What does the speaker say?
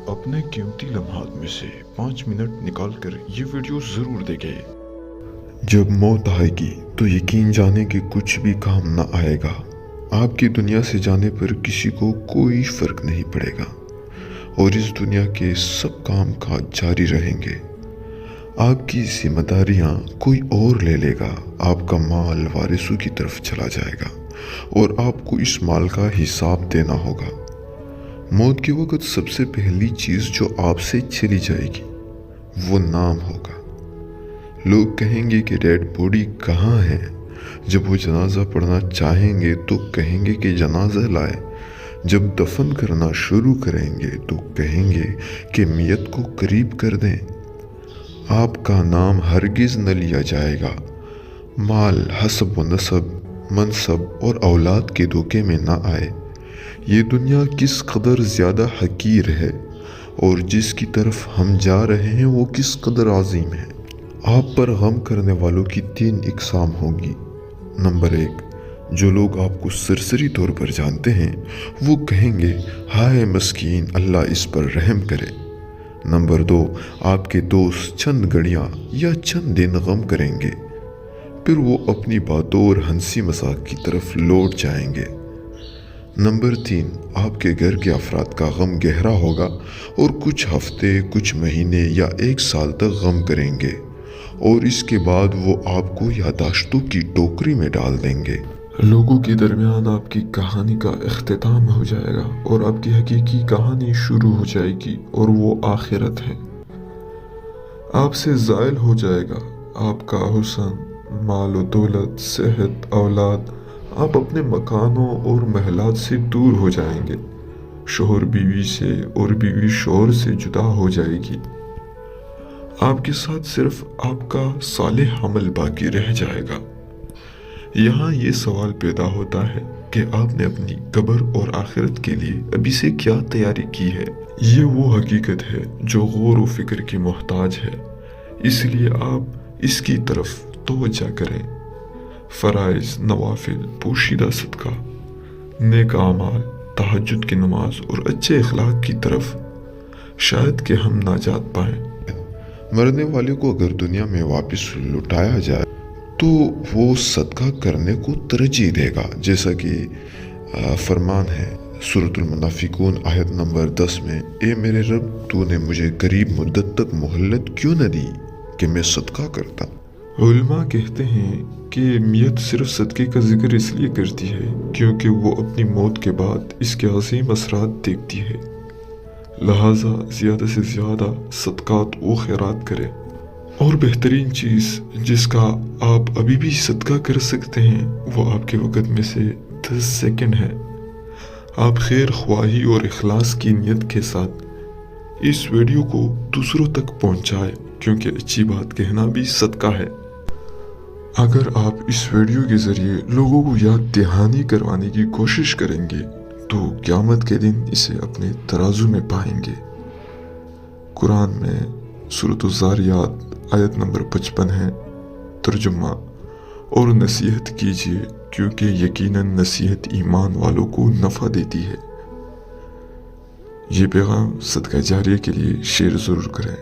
अपने कीमती लम्हात में से 5 मिनट निकाल कर ये वीडियो ज़रूर देखें। जब मौत आएगी तो यकीन जाने कि कुछ भी काम न आएगा। आपकी दुनिया से जाने पर किसी को कोई फ़र्क नहीं पड़ेगा और इस दुनिया के सब काम काज जारी रहेंगे। आपकी जिम्मेदारियां कोई और ले लेगा। आपका माल वारिसों की तरफ चला जाएगा और आपको इस माल का हिसाब देना होगा। मौत के वक़्त सबसे पहली चीज़ जो आपसे चली जाएगी वो नाम होगा। लोग कहेंगे कि डेड बॉडी कहाँ है। जब वो जनाजा पढ़ना चाहेंगे तो कहेंगे कि जनाजा लाए। जब दफन करना शुरू करेंगे तो कहेंगे कि मियत को करीब कर दें। आपका नाम हरगिज़ न लिया जाएगा। माल, हसब व नसब, मनसब और औलाद के धोखे में ना आए। ये दुनिया किस कदर ज़्यादा हकीर है और जिसकी तरफ हम जा रहे हैं वो किस कदर आज़ीम है। आप पर गम करने वालों की 3 इकसाम होगी। नंबर 1, जो लोग आपको सरसरी तौर पर जानते हैं वो कहेंगे हाय मस्कीन, अल्लाह इस पर रहम करे। नंबर 2, आपके दोस्त चंद घड़ियाँ या चंद दिन गम करेंगे, फिर वो अपनी बातों और हंसी मजाक की तरफ लौट जाएंगे। नंबर 3, आपके घर के अफराद का गम गहरा होगा और कुछ हफ्ते, कुछ महीने या 1 साल तक गम करेंगे और इसके बाद वो आपको यादाश्तों की टोकरी में डाल देंगे। लोगों के दरमियान आपकी कहानी का इख्तिताम हो जाएगा और आपकी हकीकी कहानी शुरू हो जाएगी और वो आखिरत है। आपसे ज़ायल हो जाएगा आपका हुस्न, माल व दौलत, सेहत, औलाद। आप अपने मकानों और महलात से दूर हो जाएंगे। शोहर बीवी से और बीवी शोहर से जुदा हो जाएगी। आपके साथ सिर्फ आपका सालेह अमल बाकी रह जाएगा। यहाँ ये सवाल पैदा होता है कि आपने अपनी कब्र और आखिरत के लिए अभी से क्या तैयारी की है। ये वो हकीकत है जो गौर व फिक्र की मोहताज है, इसलिए आप इसकी तरफ तवज्जो करें। फ़राइज़, नवाफिल, पोशीदा सदका, नेक आमाल, तहज्जुद की नमाज और अच्छे अखलाक की तरफ शायद कि हम नाजात पाएं। मरने वाले को अगर दुनिया में वापस लुटाया जाए तो वो सदका करने को तरजीह देगा, जैसा कि फरमान है सूरतुल मुनाफिकून आयत नंबर 10 में, ए मेरे रब, तूने मुझे करीब मुद्दत तक मोहल्लत क्यों न दी कि मैं सदका करता। उलमा कहते हैं कि मियत सिर्फ सदक़े का जिक्र इसलिए करती है क्योंकि वो अपनी मौत के बाद इसके अज़ीम असरात देखती है। लिहाजा ज़्यादा से ज़्यादा सदक़ात व खैरात करें। और बेहतरीन चीज़ जिसका आप अभी भी सदका कर सकते हैं वो आपके वक़्त में से 10 सेकंड है। आप खैर ख्वाही और इखलास की नीयत के साथ इस वीडियो को दूसरों तक पहुँचाएँ, क्योंकि अच्छी बात कहना भी सदका है। अगर आप इस वीडियो के ज़रिए लोगों को याद दहानी करवाने की कोशिश करेंगे तो क़यामत के दिन इसे अपने तराजू में पाएंगे। कुरान में सूरत ज़ारियात आयत नंबर 55 है। तर्जुमा, और नसीहत कीजिए क्योंकि यकीनन नसीहत ईमान वालों को नफ़ा देती है। ये पैगाम सदका जारिया के लिए शेयर ज़रूर करें।